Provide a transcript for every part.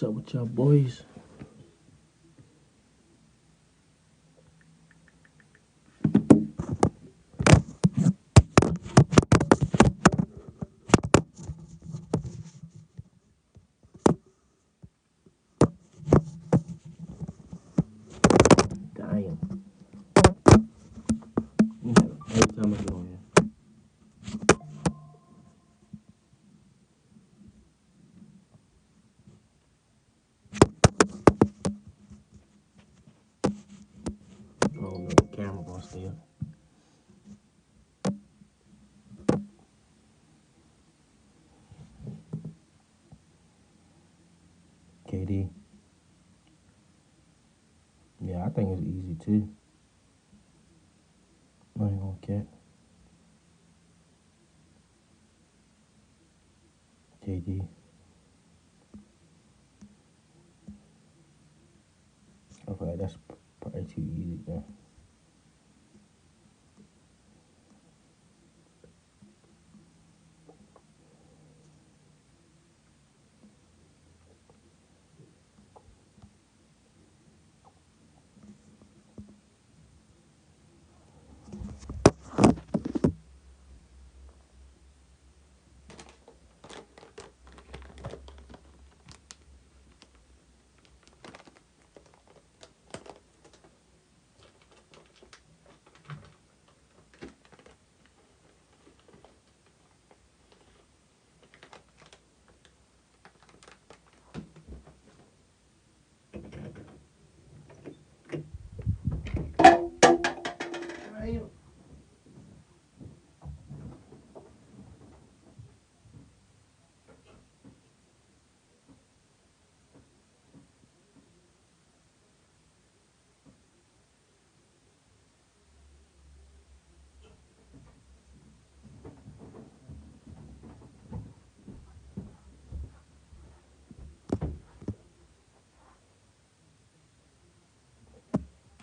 What's up with y'all boys? Damn. Every time I get on here. Oh no, the camera gonna stay up. KD. Yeah, I think it's easy too. I ain't gonna care. KD. I feel like that's probably too easy though.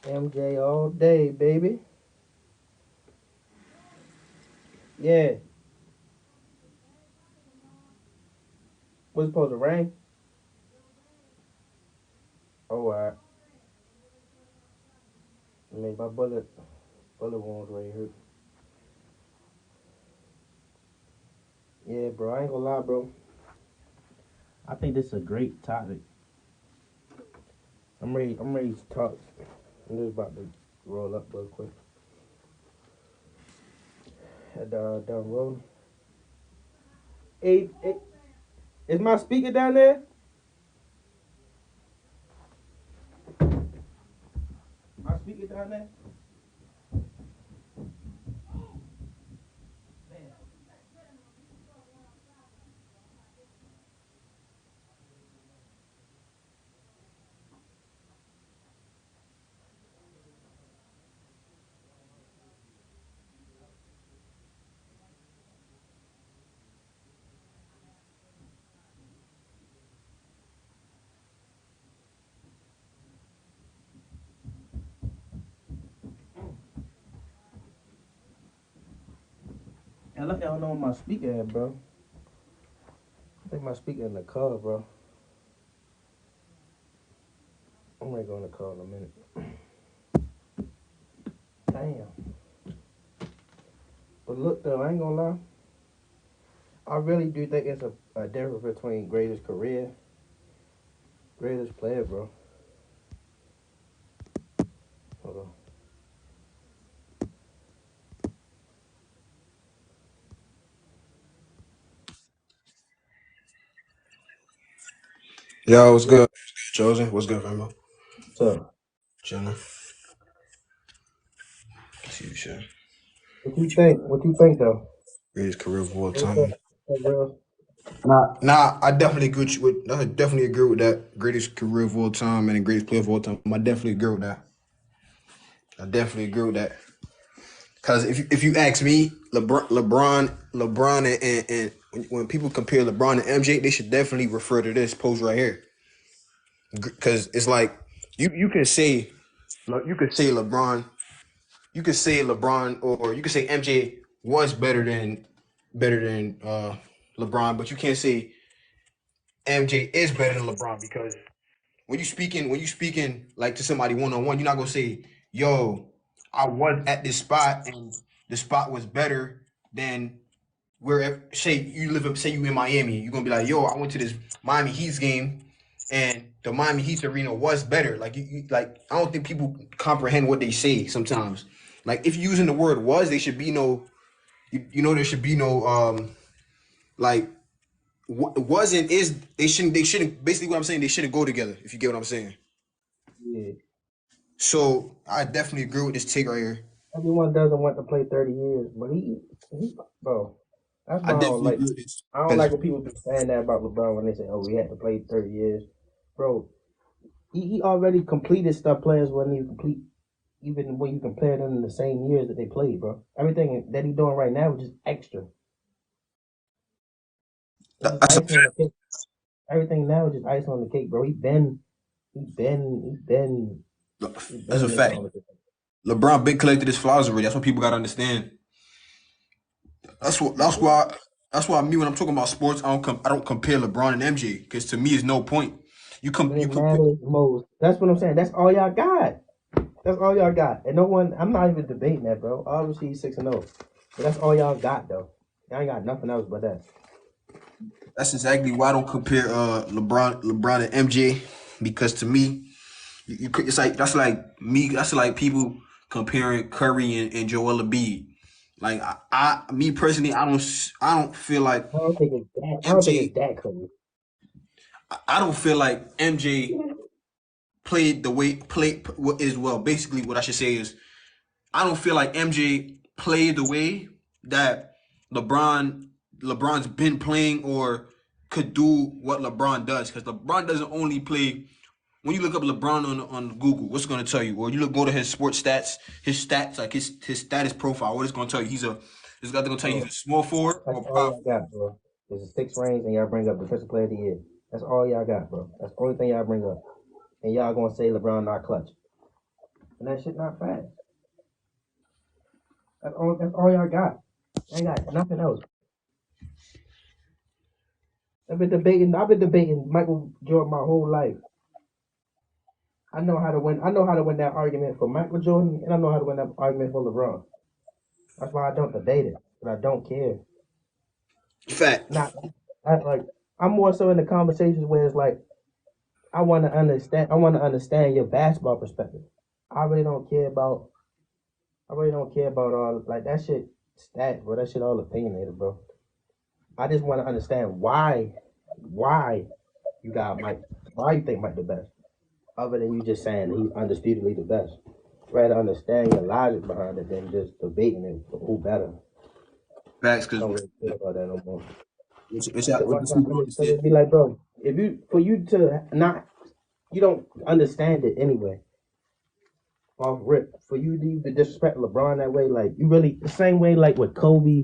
MJ all day, baby. Yeah. What's supposed to rain? Oh, alright. I mean, my bullet wounds right here. Yeah, bro. I ain't gonna lie, bro. I think this is a great topic. I'm ready to talk. I'm just about to roll up real quick. Down rolling. Hey, is my speaker down there? My speaker down there? I look, I don't know where my speaker at, bro. I think my speaker in the car, bro. I'm ready to go in the car in a minute. Damn. But look, though, I ain't gonna lie. I really do think it's a difference between greatest career, greatest player, bro. Hold on. Yo, what's good? Chosen, what's good, Rambo? What's up? Chilling. See you, shit. What you think? What you think, though? Greatest career of all What's up, time. bro? Nah, I definitely I definitely agree with that. Greatest career of all time and the greatest player of all time. I definitely agree with that. I definitely agree with that. Cause if you ask me, LeBron, and when people compare LeBron and MJ, they should definitely refer to this post right here. Cause it's like you can say LeBron. You could say LeBron or you could say MJ was better than LeBron, but you can't say MJ is better than LeBron because when you speaking like to somebody one on one, you're not gonna say, "Yo, I was at this spot and the spot was better than where say you in Miami, you're gonna be like, yo, I went to this Miami Heat's game and the Miami Heat's arena was better. Like like I don't think people comprehend what they say sometimes. Like if you're using the word was, they should be no there should be no like wasn't is they shouldn't basically what I'm saying, they shouldn't go together, if you get what I'm saying. Yeah. So I definitely agree with this take right here. Everyone doesn't want to play 30 years, but bro, that's I why definitely agree with this. I don't Because like when people be saying that about LeBron when they say, "Oh, we had to play 30 years." Bro, he already completed stuff players wasn't even complete, even when you compare them in the same years that they played, bro. Everything that he doing right now is just extra. It's just that's a icing on the cake. Everything now is just icing on the cake, bro. He that's been a in this fact. conversation. LeBron big collected his flaws already. That's what people gotta understand. That's why me when I'm talking about sports, I don't compare LeBron and MJ because to me it's no point. When You it compare matters most. That's what I'm saying. That's all y'all got. That's all y'all got. And no one, I'm not even debating that, bro. Obviously, he's 6-0. But that's all y'all got, though. Y'all ain't got nothing else but that. that's exactly why I don't compare LeBron and MJ because to me it's like that's like people comparing Curry and Joel Embiid. Like me personally I don't feel like I don't think it's that. I don't think it's MJ that crazy. I don't feel like MJ played the way played what is well basically what I should say is I don't feel like MJ played the way that LeBron's been playing or could do what LeBron does because LeBron doesn't only play. When you look up LeBron on Google, what's it going to tell you? Or you go to his sports stats, like his status profile. What it's going to tell you? It's either going to tell you Bro, he's a small forward that's or all power y'all got, bro. There's a 6 rings, and y'all bring up Defensive Player of the Year. That's all y'all got, bro. That's the only thing y'all bring up. And y'all gonna say LeBron not clutch. And that shit not fast. That's all y'all got. I ain't got nothing else. I've been debating Michael Jordan my whole life. I know how to win. I know how to win that argument for Michael Jordan, and I know how to win that argument for LeBron. That's why I don't debate it, but I don't care. fact. Not, like I'm more so in the conversations where it's like I want to understand. I want to understand your basketball perspective. I really don't care about. I really don't care about all like that shit. Stat, bro. That shit all opinionated, bro. I just want to understand why you got Mike. Why you think Mike the best? Other than you just saying he's undisputedly the best. Rather understand your logic behind it than just debating it for who better. Facts, because Don't really care about that no more. Cause what once the I people understand, understand. it'd be like, bro, if you for you to not, you don't understand it anyway. Off rip, for you to even disrespect LeBron that way, like you really the same way like with Kobe,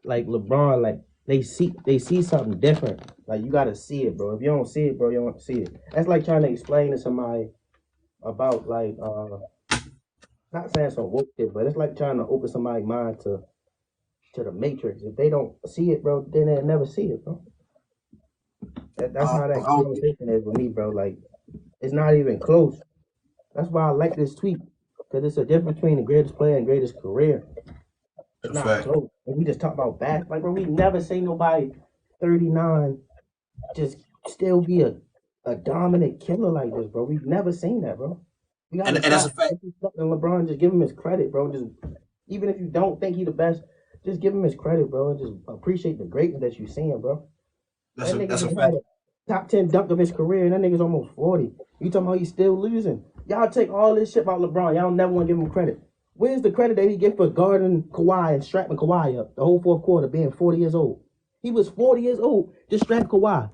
like LeBron, like they see something different. Like you gotta see it, bro. If you don't see it, bro, you don't see it. That's like trying to explain to somebody about like not saying some woke shit, but it's like trying to open somebody's mind to the Matrix. If they don't see it, bro, then they'll never see it, bro. That's how I that don't think conversation is with me, bro. Like it's not even close. That's why I like this tweet because it's a difference between the greatest player and greatest career. it's It's a not fact. close. And we just talk about basketball, like bro. We never seen nobody 39 just still be a dominant killer like this, bro. We've never seen that, bro. We gotta And that's a stop fact. disrespecting LeBron. Just give him his credit, bro. Just even if you don't think he the best, just give him his credit, bro, and just appreciate the greatness that you seeing, bro. That nigga That's a just fact. had a top 10 dunk of his career, and that nigga's almost 40. You talking about he's still losing? Y'all take all this shit about LeBron. Y'all never want to give him credit. Where's the credit that he get for guarding Kawhi and strapping Kawhi up the whole fourth quarter, being 40 years old? He was 40 years old, just strapped Kawhi.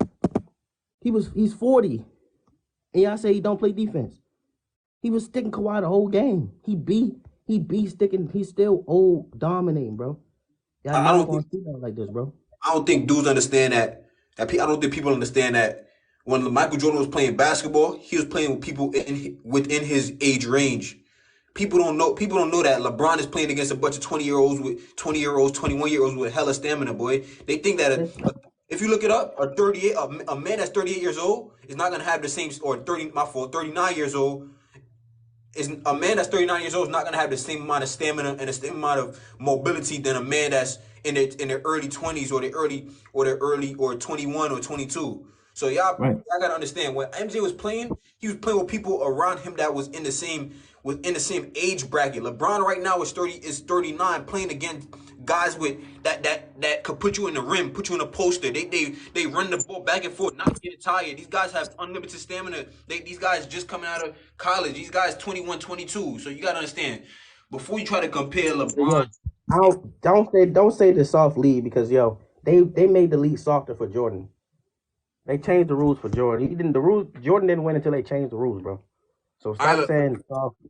He's 40, and y'all say he don't play defense. He was sticking Kawhi the whole game. He be sticking. He's still old, dominating, bro. Y'all I never don't gonna think see that like this, bro. I don't think dudes understand that. I don't think people understand that when Michael Jordan was playing basketball, he was playing with people within his age range. People don't know. People don't know that LeBron is playing against a bunch of 20-year-olds with 21-year-olds with hella stamina, boy. They think that if you look it up, a man that's 38 years old is not gonna have the same, or 39 years old is a man that's 39 years old is not gonna have the same amount of stamina and the same amount of mobility than a man that's in their early 20s or 21 or 22. So Right. y'all gotta understand when MJ was playing, he was playing with people around him that was within the same age bracket. LeBron right now is 39, playing against guys with that could put you in the rim, put you in a poster. They run the ball back and forth, not getting tired. These guys have unlimited stamina. These guys just coming out of college. These guys 21, 22. So you gotta understand, before you try to compare But LeBron. yo, don't say the soft league because yo, they made the league softer for Jordan. They changed the rules for Jordan. Jordan didn't win until they changed the rules, bro. So stop I saying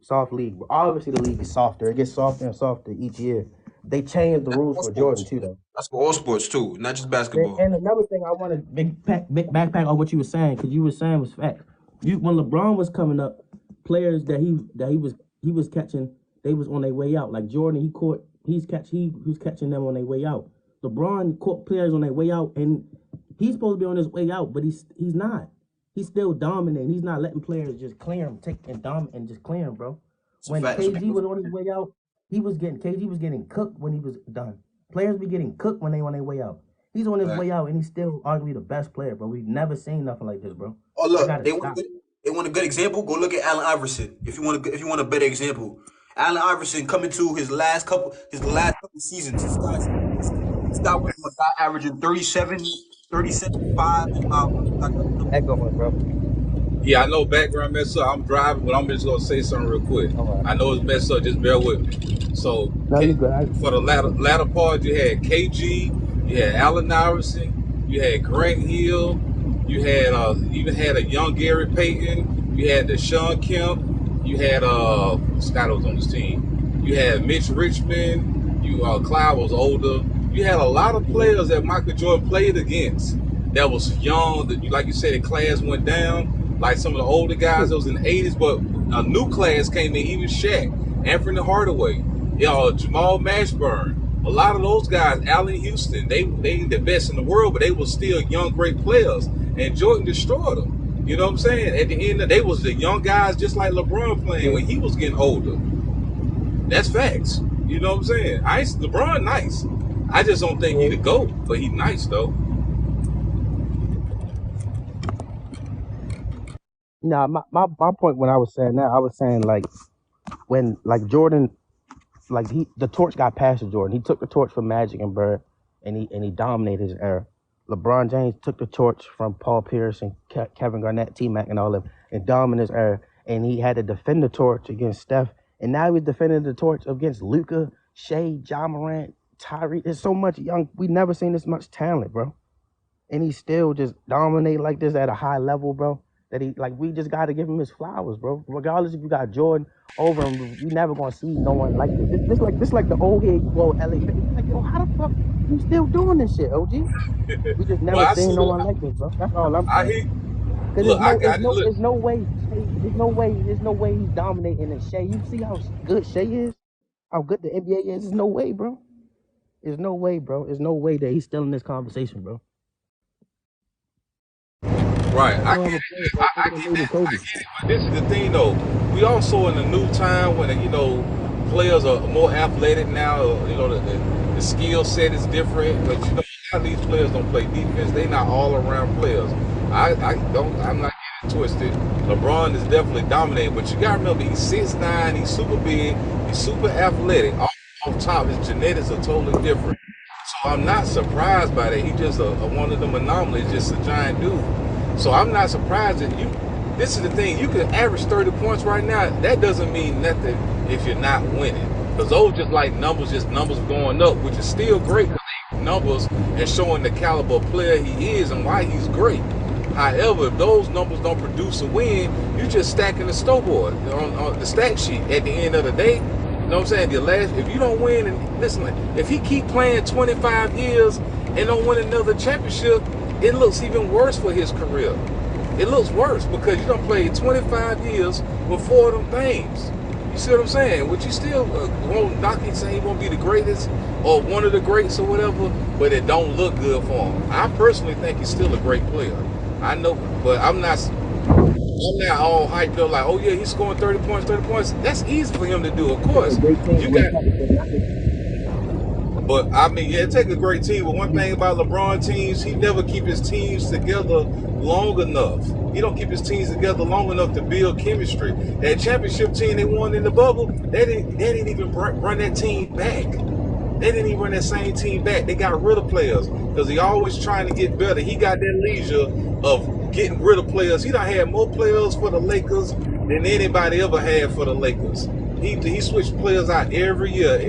soft league. Bro. Obviously the league is softer. It gets softer and softer each year. They changed the That's rules all for Jordan sports. too, though. That's for all sports too, not just basketball. And another thing I want to big backpack on what you were saying because you were saying was fact. When LeBron was coming up, players that he was catching, they was on their way out. Like Jordan, he was catching them on their way out. LeBron caught players on their way out, and he's supposed to be on his way out, but he's not. He's still dominating. He's not letting players just clear him, and just clear him, bro. When KG was on his way out, KG was getting cooked when he was done. Players be getting cooked when they on their way out. He's on his way out, and he's still arguably the best player, bro. We've never seen nothing like this, bro. Oh look, they want a good example. Go look at Allen Iverson. If you want a better example, Allen Iverson coming to his last couple seasons. This guy went from a guy averaging 37.5 and Echo, bro. Yeah, I know background mess up. I'm driving, but I'm just gonna say something real quick. Right. I know it's messed up. Just bear with me. So for the latter part, you had KG, you had Allen Iverson, you had Grant Hill, you had even had a young Gary Payton, you had Deshaun Kemp, you had Scott was on this team, you had Mitch Richmond, Clyde was older. You had a lot of players that Michael Jordan played against that was young. That like you said, the class went down. Like some of the older guys that was in the 80s, but a new class came in, even Shaq, Anthony Hardaway, Jamal Mashburn. A lot of those guys, Allen Houston, they the best in the world, but they were still young, great players. And Jordan destroyed them. You know what I'm saying? At the end, they was the young guys just like LeBron playing when he was getting older. That's facts. You know what I'm saying? LeBron nice. I just don't think he the GOAT, but he nice though. Nah, my point when I was saying that, I was saying like when like Jordan, like the torch got passed to Jordan. He took the torch from Magic and Bird, and he dominated his era. LeBron James took the torch from Paul Pierce and Kevin Garnett, T-Mac, and all of them, and dominated his era. And he had to defend the torch against Steph, and now he's defending the torch against Luka, Shea, Ja Morant, Tyree. There's so much young. We never seen this much talent, bro. And he still just dominate like this at a high level, bro. That we just got to give him his flowers, bro. Regardless if you got Jordan over him, we never gonna see no one like this. This like the old head, LA. Like, yo, how the fuck you still doing this shit, OG? We just never seen no one like this, bro. That's all I'm saying. Because there's no way he's dominating in Shea. You see how good Shea is, how good the NBA is. There's no way, bro. There's no way, bro. There's no way that he's still in this conversation, bro. Right, I get it. I get it. But this is the thing, though. We also in a new time when players are more athletic now. The skill set is different. But a lot of these players don't play defense. They not all around players. I'm not getting twisted. LeBron is definitely dominating, but you gotta remember he's 6'9", he's super big, he's super athletic. Off top, his genetics are totally different. So I'm not surprised by that. He's just one of them anomalies, just a giant dude. So I'm not surprised that this is the thing, you can average 30 points right now. That doesn't mean nothing if you're not winning. Because those just like numbers going up, which is still great. Numbers and showing the caliber of player he is and why he's great. However, if those numbers don't produce a win, you're just stacking the snowboard on the stat sheet at the end of the day. You know what I'm saying? If you don't win, and listen, if he keep playing 25 years and don't win another championship, it looks even worse for his career. It looks worse because you done played 25 years with 4 of them things. You see what I'm saying? Which you still won't knock him saying he won't be the greatest or one of the greats or whatever, but it don't look good for him. I personally think he's still a great player. I know, but I'm not all hyped up like, oh yeah, he's scoring 30 points, 30 points. That's easy for him to do, of course. You got, but I mean, yeah, it takes a great team. But one thing about LeBron teams, he never keep his teams together long enough. He don't keep his teams together long enough to build chemistry. That championship team they won in the bubble, they didn't even run that team back. They didn't even run that same team back. They got rid of players because he always trying to get better. He got that leisure of getting rid of players. He done had more players for the Lakers than anybody ever had for the Lakers. He switched players out every year.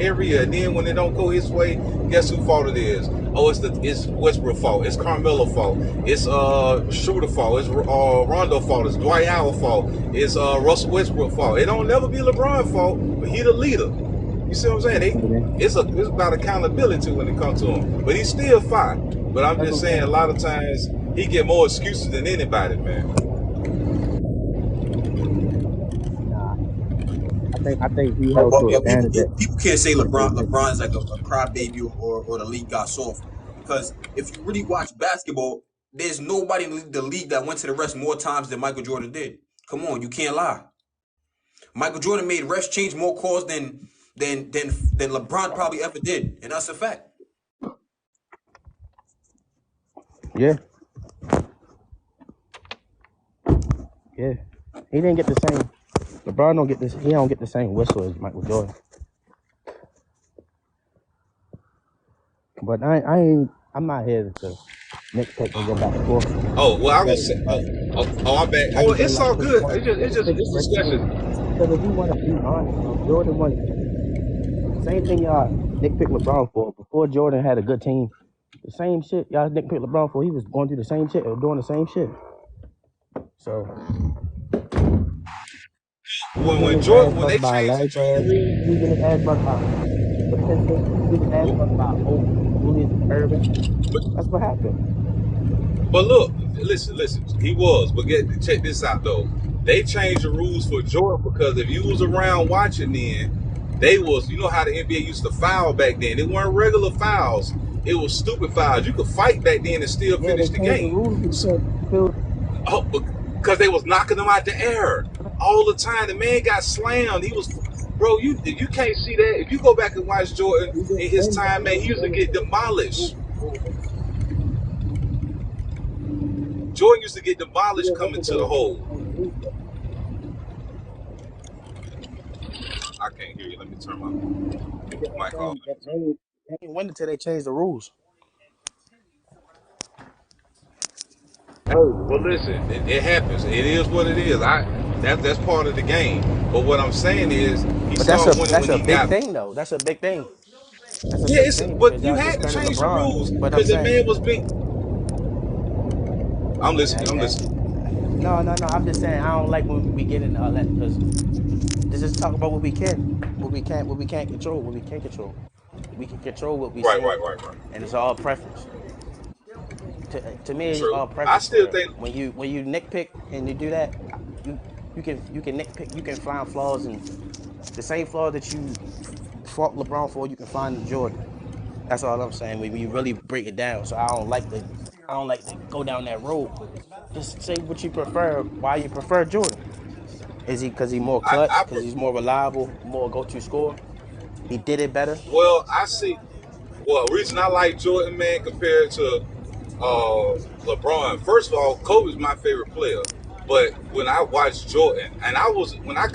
And then when they don't go his way, guess who fault it is? Oh, it's Westbrook fault. It's Carmelo fault. It's Schroeder fault. It's Rondo fault. It's Dwight Howard fault. It's Russell Westbrook fault. It don't never be LeBron fault, but he the leader. You see what I'm saying? It's about accountability when it comes to him. But he's still fine. But I'm just saying, a lot of times he get more excuses than anybody, man. I think he held to a standard that People can't say LeBron's like a crybaby or the league got soft, because if you really watch basketball, there's nobody in the league that went to the rest more times than Michael Jordan did. Come on, you can't lie. Michael Jordan made refs change more calls than LeBron probably ever did, and that's a fact. Yeah. Yeah. He didn't get the same. LeBron don't get this. He don't get the same whistle as Michael Jordan. But I'm not here to nitpick and go back and forth. Oh well, I was. I'm back. Oh, it's all good. It's just discussion. Because if you want to be honest, Jordan was same thing y'all nitpick LeBron for. Before Jordan had a good team, the same shit y'all nitpick LeBron for. He was going through the same shit or doing the same shit. So when they changed Larry Bird, he was ass bucked by the Pistons, he was ass bucked by Julius Erving. That's what happened. But look, listen. He was. But check this out though. They changed the rules for Jordan because if you was around watching then, they was, you know how the NBA used to foul back then. It weren't regular fouls. It was stupid fouls. You could fight back then and still finish the game. Because they was knocking them out the air all the time. The man got slammed. He was, bro. You can't see that. If you go back and watch Jordan in his time, man, he used to get demolished. Jordan used to get demolished coming to the hole. I can't hear you. Let me turn my mic off. They didn't win until they changed the rules. Oh, well, listen, it happens. It is what it is. That's part of the game. But what I'm saying is, that's a big thing, though. That's a big thing. But you had to change the rules because the man was being. I'm listening. No. I'm just saying I don't like when we get into all that because this is talk about what we can, what we can't control, what we can't control. We can control what we say, right. And it's all preference. To me, it's all preference. I still think when you nitpick and you do that, you can nitpick, you can find flaws, and the same flaw that you fault LeBron for, you can find in Jordan. That's all I'm saying. When you really break it down, so I don't like to go down that road. Just say what you prefer. Why you prefer Jordan? Is he because he's more clutch? Because he's more reliable, more go-to scorer? He did it better. Well, I see. Well, reason I like Jordan, man, compared to LeBron. First of all, Kobe's my favorite player. But when I watched Jordan, and when I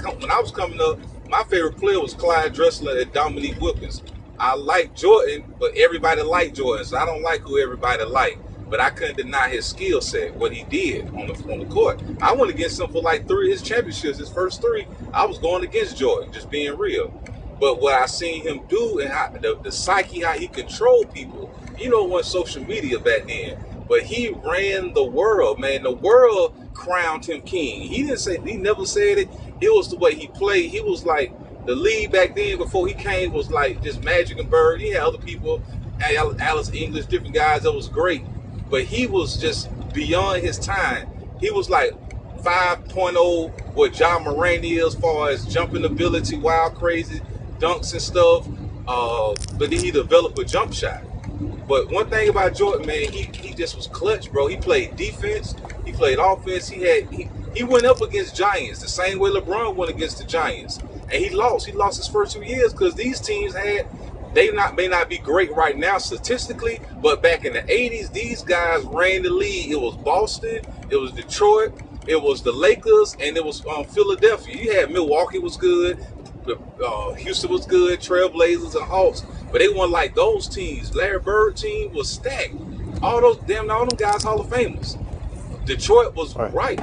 was coming up, my favorite player was Clyde Drexler and Dominique Wilkins. I like Jordan, but everybody liked Jordan, so I don't like who everybody liked. But I couldn't deny his skill set, what he did on the court. I went against him for like 3 of his championships. His first 3, I was going against Jordan, just being real. But what I seen him do and how the psyche, how he controlled people, you know, on social media back then. But he ran the world, man. The world crowned him king. He never said it. It was the way he played. He was like, the league back then before he came was like just Magic and Bird. He had other people, Alice English, different guys that was great. But he was just beyond his time. He was like 5.0 what John Moran is as far as jumping ability, wild, crazy dunks and stuff. But then he developed a jump shot. But one thing about Jordan, man, he just was clutch, bro. He played defense, he played offense. He went up against Giants the same way LeBron went against the Giants, and he lost. He lost his first 2 years because these teams may not be great right now statistically, but back in the 80s, these guys ran the league. It was Boston, it was Detroit, it was the Lakers, and it was Philadelphia. You had Milwaukee was good, Houston was good, Trailblazers and Hawks, but they weren't like those teams. Larry Bird team was stacked. All them guys Hall of Famers. Detroit was right.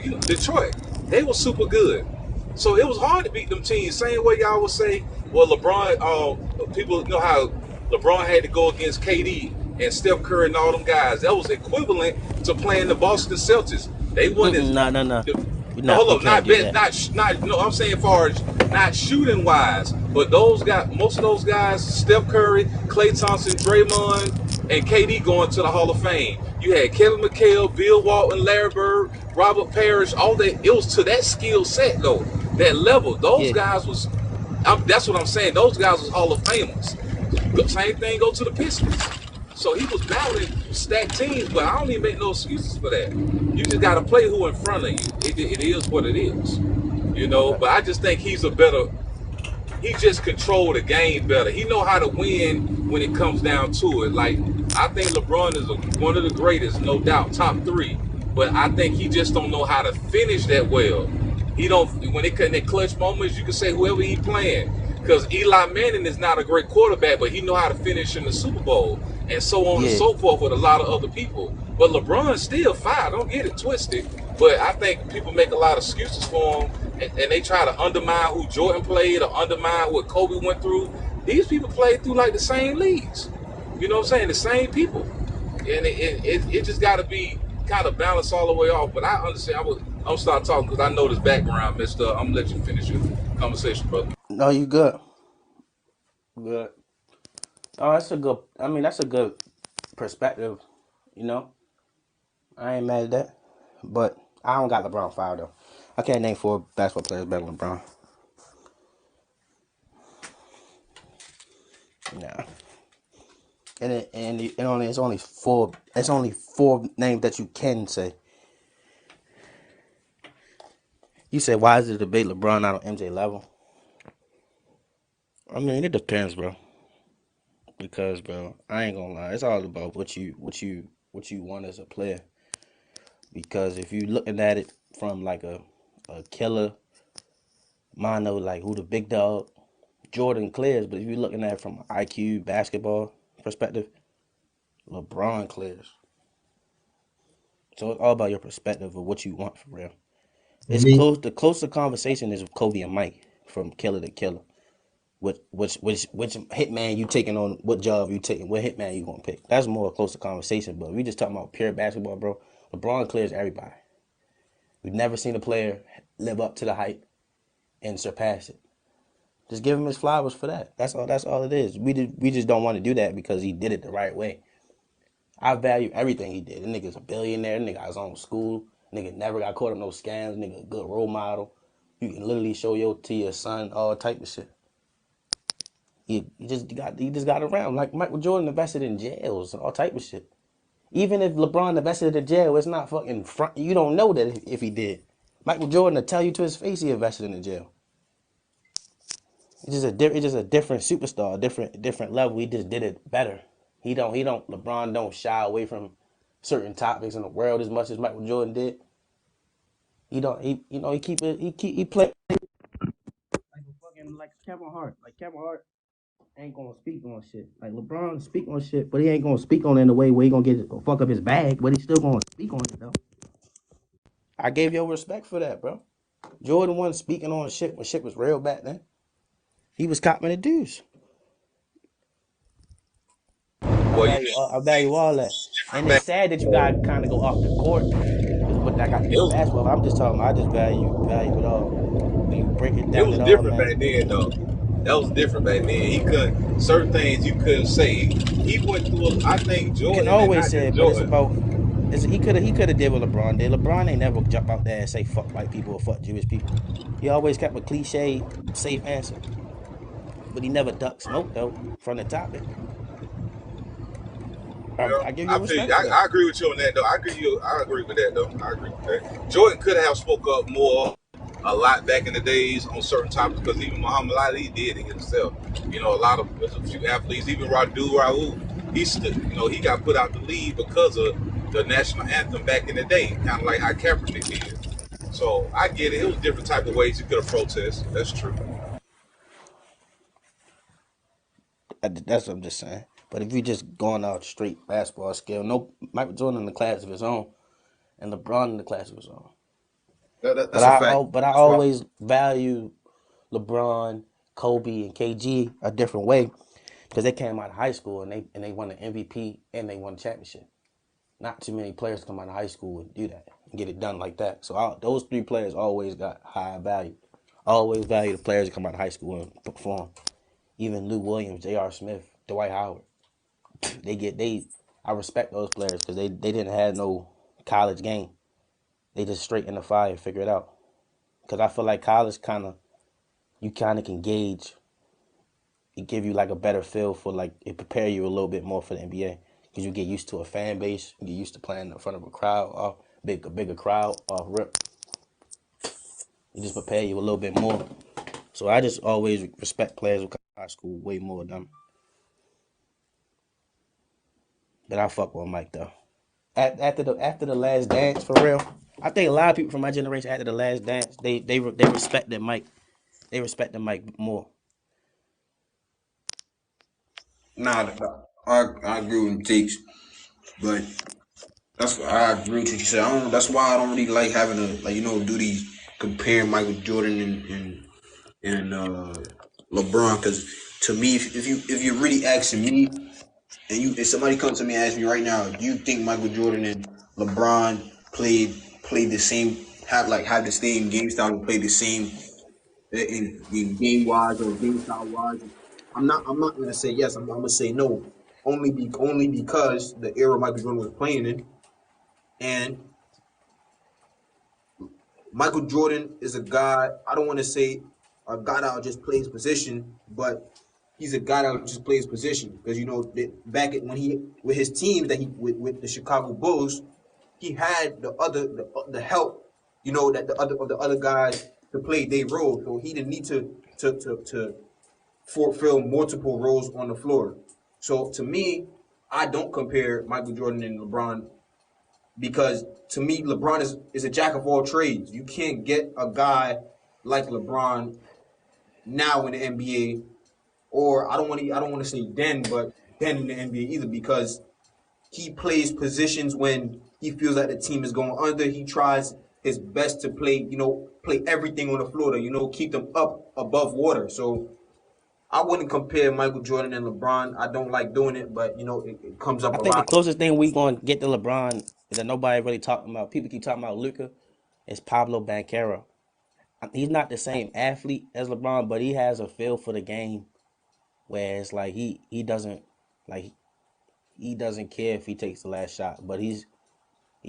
You know, Detroit, they were super good. So it was hard to beat them teams. Same way y'all would say, well, LeBron, people know how LeBron had to go against KD and Steph Curry and all them guys. That was equivalent to playing the Boston Celtics. They won as No. hold up, no, I'm saying far as not shooting wise, but most of those guys, Steph Curry, Klay Thompson, Draymond, and KD going to the Hall of Fame. You had Kevin McHale, Bill Walton, Larry Bird, Robert Parrish, all that. It was to that skill set though, that level. Those guys was, that's what I'm saying. Those guys was Hall of Famers. The same thing go to the Pistons. So he was battling stacked teams, but I don't even make no excuses for that. You just got to play who in front of you. It is what it is, you know. But I just think he just controlled the game better. He know how to win when it comes down to it. Like, I think LeBron is one of the greatest, no doubt, top 3. But I think he just don't know how to finish that well. He don't, when it come in clutch moments, you can say whoever he playing. Because Eli Manning is not a great quarterback, but he know how to finish in the Super Bowl. And so on and so forth with a lot of other people. But LeBron's still fine. Don't get it twisted. But I think people make a lot of excuses for him, and they try to undermine who Jordan played or undermine what Kobe went through. These people played through like the same leagues. You know what I'm saying? The same people. And it just got to be kind of balanced all the way off. But I understand. I'm going to start talking because I know this background, mister. I'm going to let you finish your conversation, brother. No, you good. Good. Oh, that's a good perspective, you know. I ain't mad at that. But I don't got LeBron 5 though. I can't name 4 basketball players better than LeBron. Nah. And it's only 4. It's only 4 names that you can say. You said, why is the debate LeBron not on MJ level? I mean, it depends, bro. Because, bro, I ain't gonna lie, it's all about what you want as a player. Because if you looking at it from like a killer mono, like who the big dog, Jordan clears. But if you're looking at it from an IQ basketball perspective, LeBron clears. So it's all about your perspective of what you want for real. It's close. The closer conversation is with Kobe and Mike from killer to killer. Which hitman you taking on? What job you taking? What hitman you gonna pick? That's more a closer conversation. But we just talking about pure basketball, bro. LeBron clears everybody. We've never seen a player live up to the hype and surpass it. Just give him his flowers for that. That's all it is. We just don't want to do that because he did it the right way. I value everything he did. The nigga's a billionaire. The nigga got his own school. Nigga never got caught up no scams. Nigga a good role model. You can literally show to your son all type of shit. He just got around. Like Michael Jordan invested in jails and all type of shit. Even if LeBron invested in jail, it's not fucking front. You don't know that if he did. Michael Jordan will tell you to his face he invested in the jail. It's just a different superstar, different level. He just did it better. LeBron don't shy away from certain topics in the world as much as Michael Jordan did. He play like Kevin Hart. Like Kevin Hart ain't gonna speak on shit. Like LeBron speak on shit, but he ain't gonna speak on it in a way where he gonna fuck up his bag, but he still gonna speak on it though. I gave you respect for that, bro. Jordan wasn't speaking on shit when shit was real back then. He was copping the dues. I value all that. And it's sad that you gotta kind of go off the court. But I got to do basketball. I'm just talking. I just value it all. When you break it down, it was different back then, though. That was different back then. He couldn't, certain things you couldn't say. He went through. I think Jordan. You can always say it, but it's about He could have did what LeBron did. LeBron ain't never jump out there and say fuck white people or fuck Jewish people. He always kept a cliche, safe answer, but he never ducked smoke though from the topic. I give you I feel respect for that. I agree with you on that though. I agree with that though. I agree with that. Jordan could have spoke up more a lot back in the days on certain topics because even Muhammad Ali did it himself. You know, there's a few athletes, even Raul, he got put out the league because of the national anthem back in the day, kind of like how Kaepernick did. So I get it. It was different type of ways you could have protested. That's true. That's what I'm just saying. But if you just going out straight basketball skill, no, Michael Jordan in the class of his own, and LeBron in the class of his own. That's a fact. But I That's why. always value LeBron, Kobe, and KG a different way because they came out of high school and they won an MVP and they won a championship. Not too many players come out of high school and do that and get it done like that. So those three players always got high value. Always value the players that come out of high school and perform. Even Lou Williams, J.R. Smith, Dwight Howard. I respect those players because they didn't have no college game. They just straight in the fire and figure it out. Because I feel like college you kind of can gauge. It give you like a better feel for like, it prepare you a little bit more for the NBA. Because you get used to a fan base. You get used to playing in front of a crowd, a bigger crowd off rip. It just prepare you a little bit more. So I just always respect players who come out of high school way more than them. But I fuck with Mike though. After the last dance, for real, I think a lot of people from my generation after the last dance, they respected Mike. They respected Mike more. Nah, I agree with takes, but I agree with what you said. That's why I don't really like having to do these comparing Michael Jordan and LeBron because to me, if you're really asking me, and if somebody comes to me and asks me right now, do you think Michael Jordan and LeBron played the same have the same game style and played the same in game wise or game style wise? I'm not gonna say yes. I'm gonna say no. Only because the era Michael Jordan was playing in, and Michael Jordan is a guy. I don't want to say a guy that just plays position, but he's a guy that just plays position because when he with his team with the Chicago Bulls, he had the help, that the other guys to play their role, so he didn't need to fulfill multiple roles on the floor. So to me, I don't compare Michael Jordan and LeBron because to me, LeBron is a jack of all trades. You can't get a guy like LeBron now in the NBA, or I don't want to say then in the NBA either because he plays positions when he feels like the team is going under. He tries his best to play everything on the floor to keep them up above water. So I wouldn't compare Michael Jordan and LeBron. I don't like doing it, but it comes up I a think the lot. closest thing we gonna get to LeBron that nobody really talking about. People keep talking about Luka. Is Pablo Banchero. He's not the same athlete as LeBron, but he has a feel for the game where it's like he doesn't like he doesn't care if he takes the last shot, but he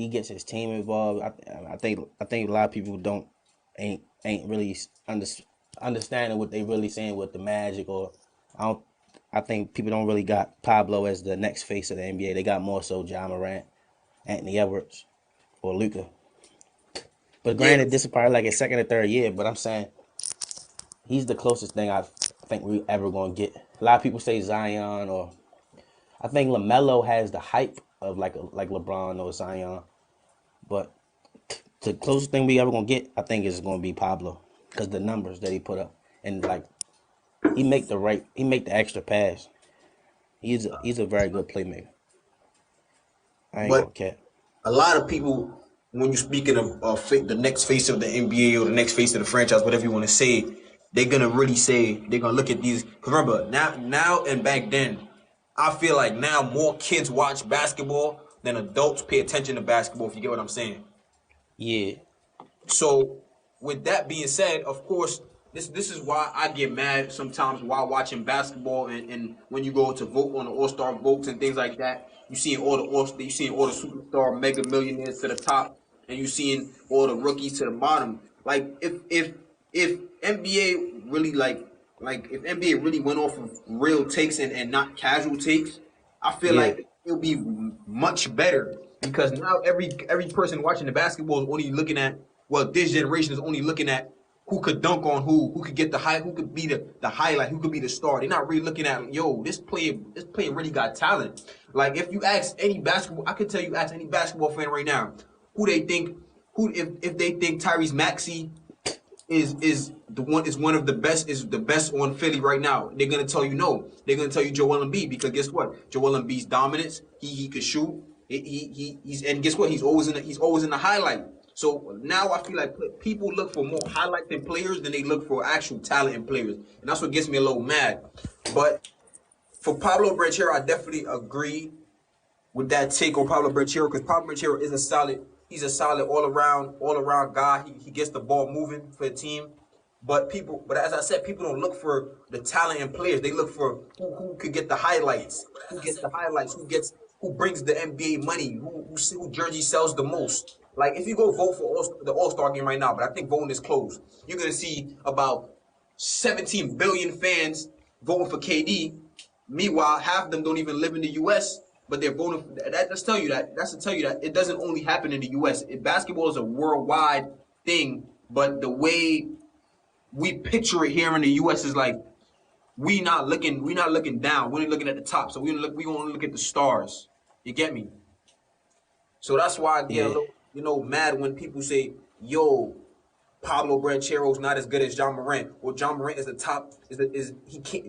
gets his team involved. I think a lot of people ain't really understanding what they really saying with the Magic or I don't. I think people don't really got Pablo as the next face of the NBA. They got more so John Morant, Anthony Edwards, or Luka. But Yeah, granted, this is probably like his second or third year. But I'm saying he's the closest thing I think we ever gonna get. A lot of people say Zion, or I think LaMelo has the hype of like LeBron or Zion. But the closest thing we ever gonna get, I think, is gonna be Pablo because the numbers that he put up and like he make the extra pass. He's a very good playmaker. I ain't but gonna cap. a lot of people, when you're speaking of the next face of the NBA or the next face of the franchise, whatever you want to say, they're gonna look at these. Cause remember now and back then, I feel like now more kids watch basketball than adults pay attention to basketball. If you get what I'm saying. Yeah, So with that being said, of course, This is why I get mad sometimes while watching basketball and when you go to vote on the All-Star votes and things like that. You seeing all the superstar mega millionaires to the top, and you seeing all the rookies to the bottom. Like if NBA really like if NBA really went off of real takes and not casual takes, I feel Yeah, like it'll be much better because now every person watching the basketball is only looking at, well, this generation is only looking at who could dunk on who could get the high, who could be the highlight, who could be the star. They're not really looking at, yo, this player really got talent. Like if you ask any basketball, I could tell you ask any basketball fan right now who they think who if they think Tyrese Maxey is one of the best, is the best on Philly right now. They're gonna tell you no. They're gonna tell you Joel Embiid, because guess what? Joel Embiid's dominance. He could shoot. He's and guess what? He's always in the highlight. So now I feel like people look for more highlights in players than they look for actual talent in players, and that's what gets me a little mad. But for Pablo Banchero, I definitely agree with that take on Pablo Banchero, because Pablo Banchero is he's a solid all around guy. He gets the ball moving for the team. But as I said, people don't look for the talent in players. They look for who could get the highlights, who brings the NBA money, who jersey sells the most. Like if you go vote for the All-Star game right now, but I think voting is closed, you're gonna see about 17 billion fans voting for KD. Meanwhile, half of them don't even live in the U.S., but they're voting. That's to tell you that it doesn't only happen in the U.S. Basketball is a worldwide thing, but the way we picture it here in the U.S. is like we not looking down. We're looking at the top, so we gonna look at the stars. You get me? So that's why I get a yeah, little, mad when people say, "Yo, Pablo Banchero's not as good as John Morant." Well, John Morant is the top.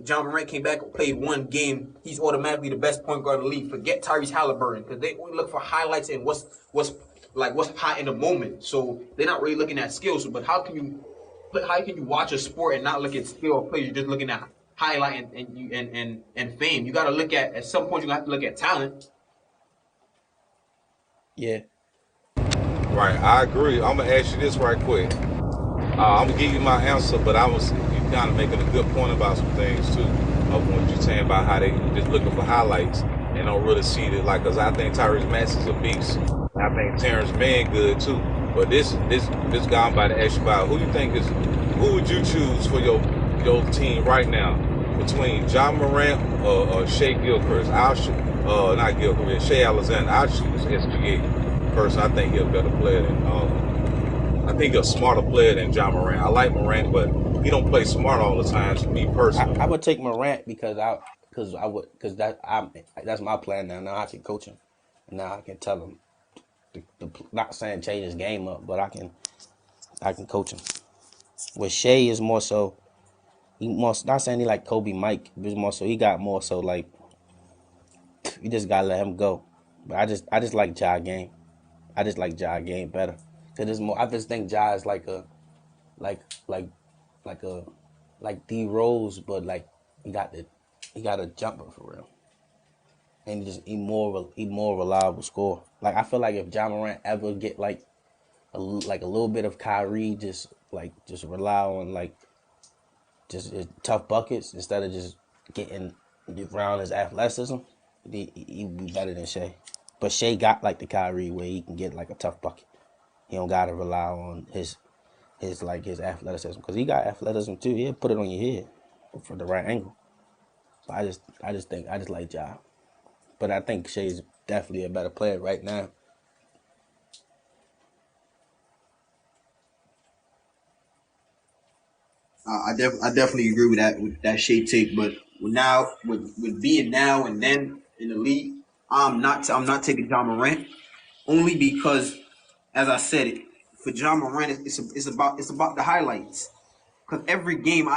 John Morant came back and played one game. He's automatically the best point guard in the league. Forget Tyrese Halliburton, because they only look for highlights and what's hot in the moment. So they're not really looking at skills. But how can you watch a sport and not look at skill of players? You're just looking at highlight and fame. You got to look at some point. You have to look at talent. yeah. Right, I agree. I'm gonna ask you this right quick. I'm gonna give you my answer, but you kind of making a good point about some things too, of what you're saying about how they just looking for highlights and don't really see it. Like, cause I think Tyrese Maxey's a beast. I think Terrence Mann good too. But this guy I'm about to ask you about, who would you choose for your team right now between John Morant or Shea Gilchrist? Not Gilchrist, Shea Alexander. I'll choose SGA. Person, I think he's a better player than I think he's a smarter player than John Morant. I like Morant, but he don't play smart all the time. To me personally, I would take Morant because that's my plan now. Now I can coach him, and now I can tell him. Not saying change his game up, but I can coach him. With Shea is more so, not saying he like Kobe Mike, but more so he got more so like you just gotta let him go. But I just like Ja game. I just like Ja game better. Cause it's more. I just think Ja is like a like D Rose, but like he got a jumper for real, and he more reliable score. Like I feel like if Ja Morant ever get like a little bit of Kyrie, just rely on like just tough buckets instead of just getting around his athleticism, he'd be better than Shea. But Shea got like the Kyrie where he can get like a tough bucket. He don't gotta rely on his athleticism, because he got athleticism too. He'll put it on your head for the right angle. But I just like Ja. But I think Shea's definitely a better player right now. I definitely agree with that Shea take. But now with being now and then in the league, I'm not taking John Morant, only because, as I said, for John Morant, it's about the highlights. Because every game,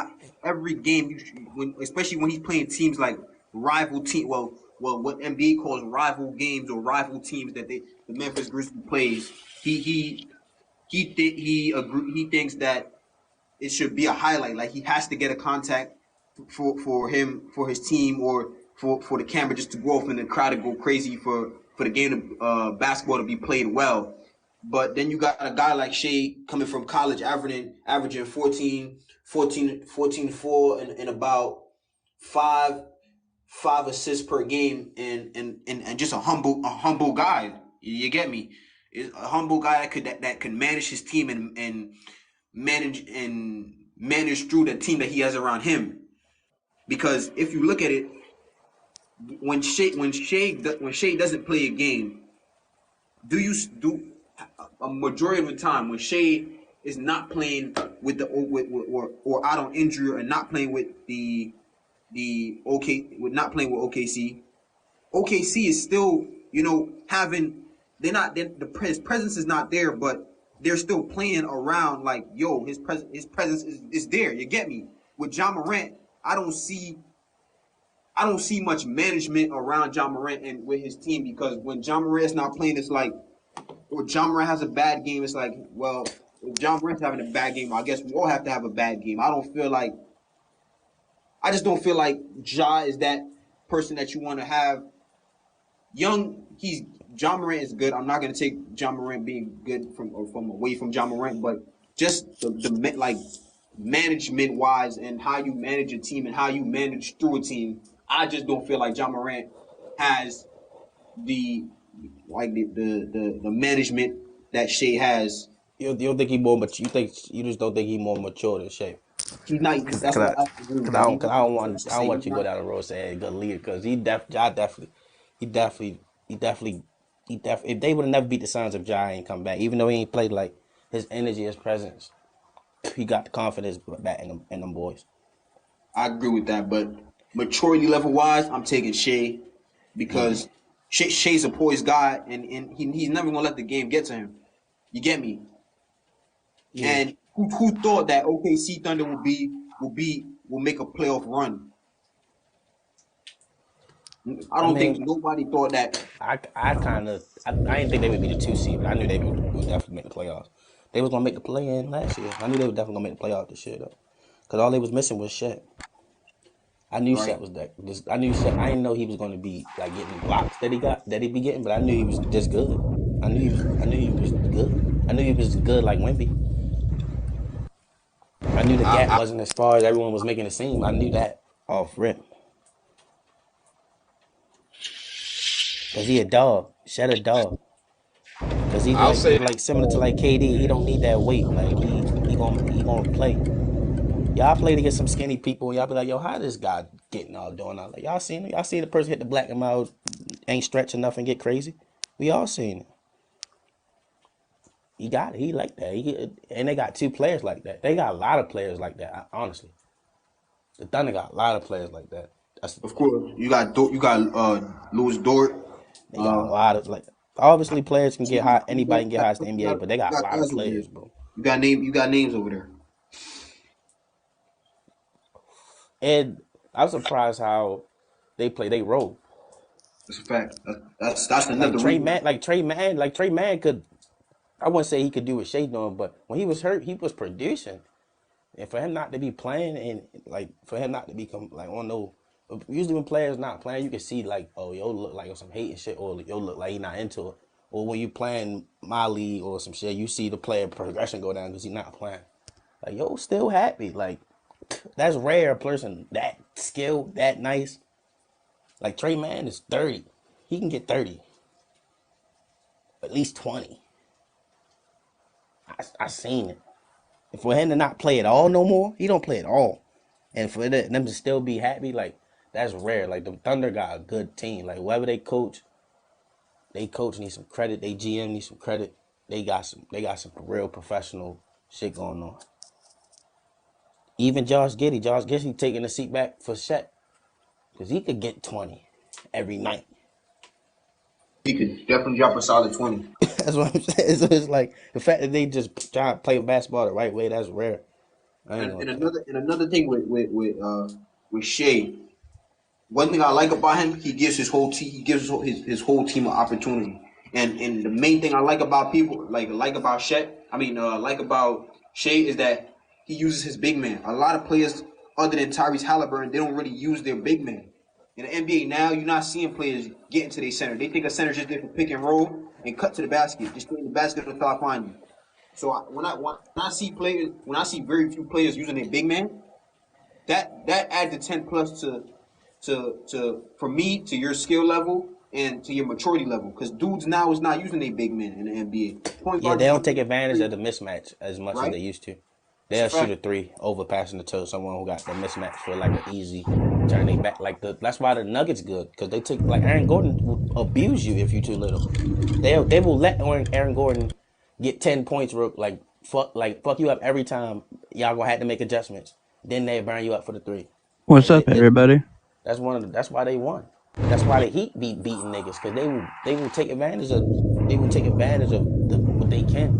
especially when he's playing teams like rival team, what NBA calls rival games or rival teams that the Memphis Grizzlies plays, he thinks that it should be a highlight. Like he has to get a contact for his team, or for the camera just to go off and the crowd to go crazy for the game of basketball to be played well. But then you got a guy like Shea coming from college, averaging 4 and about five five assists per game, and just a humble guy. You get me? Is a humble guy that could manage his team and manage through the team that he has around him. Because if you look at it, when Shea doesn't play a game, do you do a majority of the time when Shea is not playing with the or out on injury or not playing with not playing with OKC. OKC is still, having his presence is not there, but they're still playing around like, yo, his presence is there. You get me? With John Morant, I don't see much management around John Morant and with his team, because when John Morant's not playing, it's like, or John Morant has a bad game, it's like, well, if John Morant's having a bad game, I guess we all have to have a bad game. I just don't feel like Ja is that person that you want to have. John Morant is good. I'm not gonna take John Morant being good from away from John Morant, but just the like management wise and how you manage a team and how you manage through a team, I just don't feel like John Morant has the the management that Shea has. You don't think he more mature? You just don't think he more mature than Shea? He's not. Cause, That's cause what I, I agree with cause that. I He's don't, cause not. I don't That's want, to I don't say want he's you to go not. down the road saying good leader, cause Ja definitely, he definitely, he definitely, if they would have never beat the Suns if Ja ain't come back, even though he ain't played, like his energy, his presence, he got the confidence back in them boys. I agree with that, but maturity level wise, I'm taking Shea because Shea's a poised guy, and he's never gonna let the game get to him. You get me? Yeah, And who thought that OKC Thunder will make a playoff run? I I don't think mean, nobody thought that. I kind of, I didn't think they would be the 2 seed, but I knew they would definitely make the playoffs. They was gonna make the play in last year. I knew they were definitely gonna make the playoff this year though, cause all they was missing was Shaq. I knew Right? Shaq was that. I knew Shaq. I didn't know he was going to be like getting blocks that he be getting, but I knew he was just good. I knew he was good. I knew he was good like Wemby. I knew the gap I wasn't as far as everyone was making it seem. I knew that off rip. Cause he a dog. Shed a dog. Cause he I'll say like similar to like KD. He don't need that weight. Like he gonna play. Y'all play to get some skinny people. Y'all be like, yo, how this guy getting all doing all? Like y'all seen it? Y'all seen the person hit the black and mild, ain't stretch enough and get crazy? We all seen it. He got it. He like that. And they got 2 players like that. They got a lot of players like that. Honestly, the Thunder got a lot of players like that. Of course you got Louis Dort. They got a Uh, lot of like. Obviously, players can get hot. you Anybody can get hot to the NBA, but they got a got lot of guys over there. players, bro. You got names over there. And I'm surprised how they play. They roll That's a fact. That's another reason. Like Trey Man could. I wouldn't say he could do what Shea doing, but when he was hurt, he was producing. And for him not to be playing and like for him not to be like on no, usually when players not playing, you can see like, oh, yo look like some hating shit, or yo look like he not into it. Or when you playing my league or some shit, you see the player progression go down because he not playing. Like yo, still happy. Like that's rare. A person that skilled, that nice. Like Trey Man is 30. He can get 30, at least 20. I seen it. And for him to not play at all no more, he don't play at all. And for them to still be happy, like that's rare. Like the Thunder got a good team. Like whoever they coach need some credit. They GM need some credit. They got some real professional shit going on. Even Josh Giddey taking the seat back for Shaq because he could get 20 every night. He could definitely drop a solid 20. That's what I'm saying. So it's like the fact that they just try to play basketball the right way. That's rare. I ain't And, gonna and cap. another thing with Shea, one thing I like about him, he gives his whole team an opportunity. And the main thing I like about people like about like about Shea is that he uses his big man. A lot of players other than Tyrese Halliburton, they don't really use their big man. In the NBA now, you're not seeing players get into their center. They think a center just there for pick and roll and cut to the basket. Just stay in the basket until I find you. So when I see players, when I see very few players using their big man, that adds a 10 plus to for me to your skill level and to your maturity level. Because dudes now is not using their big men in the NBA. Point Yeah, guard they is don't using take advantage three, of the mismatch as much as right? they used to. It's a They'll shoot fact. a three over passing it to someone who got the mismatch for like an easy turn they back. That's why the Nuggets good because they take like Aaron Gordon will abuse you if you too little. They will let Aaron Gordon get 10 points fuck you up every time. Y'all gonna have to make adjustments. Then they burn you up for the three. What's Like up, everybody? that's why they won. That's why the Heat beating niggas because they will take advantage of what they can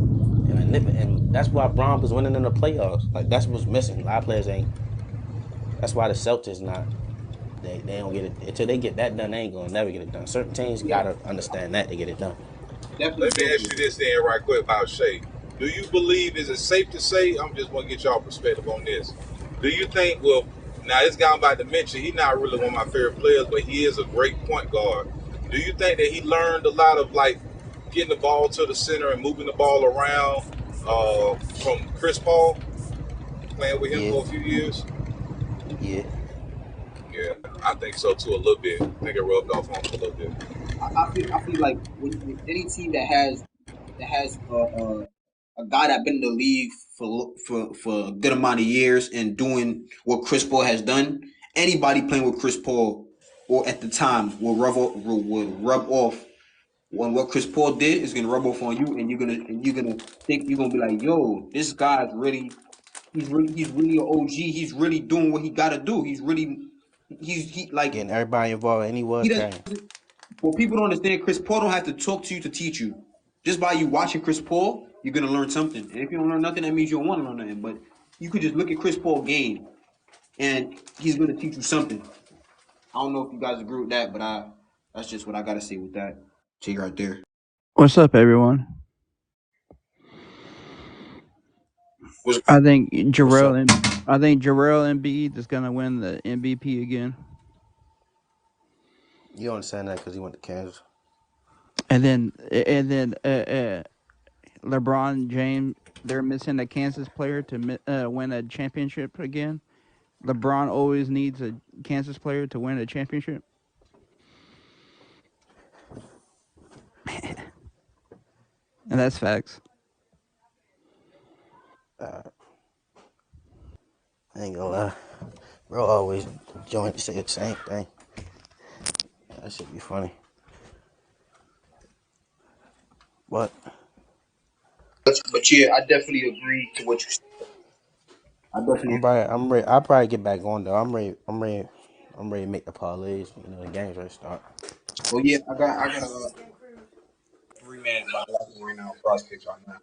and that's why Bron was winning in the playoffs. Like that's what's missing. A lot of players ain't. That's why the Celtics not. They don't get it until they get that done. They ain't gonna never get it done. Certain teams Yeah, gotta understand that to get it done. definitely Let me built ask for you it. this then, right quick, about Shea. Do you believe, is it safe to say, I'm just going to get y'all perspective on this. Do you think, well, now this guy I'm about to mention, he's not really one of my favorite players, but he is a great point guard. Do you think that he learned a lot of, like, getting the ball to the center and moving the ball around from Chris Paul, playing with him Yeah, for a few years? yeah. Yeah, I think so too, a little bit. I think it rubbed off on him a little bit. I feel like when any team that has a guy that been in the league for a good amount of years and doing what Chris Paul has done, anybody playing with Chris Paul or at the time will rub off on what Chris Paul did is gonna rub off on you, and you're gonna think you're gonna be like, yo, this guy's really he's really an OG. He's really doing what he got to do. He's really he like Getting everybody involved any he was doesn't. carrying. What people don't understand, Chris Paul don't have to talk to you to teach you. Just by you watching Chris Paul, you're gonna learn something. And if you don't learn nothing, that means you don't want to learn nothing. But you could just look at Chris Paul game, and he's gonna teach you something. I don't know if you guys agree with that, but that's just what I gotta say with that. See right there. What's up, everyone? Was I think What's up? Jarrell Embiid is gonna win the MVP again, You don't understand that because he went to Kansas. and then LeBron James. They're missing a Kansas player to win a championship again. LeBron always needs a Kansas player to win a championship. And that's facts. I ain't gonna lie. Bro always join say the same thing. That should be funny. But But yeah, I definitely agree to what you said. I definitely. I'm ready. I'll probably get back on though. I'm ready to make the parlays. You know, the game's ready to start. Well, yeah, I got a 3 man by right now. Prospects right now.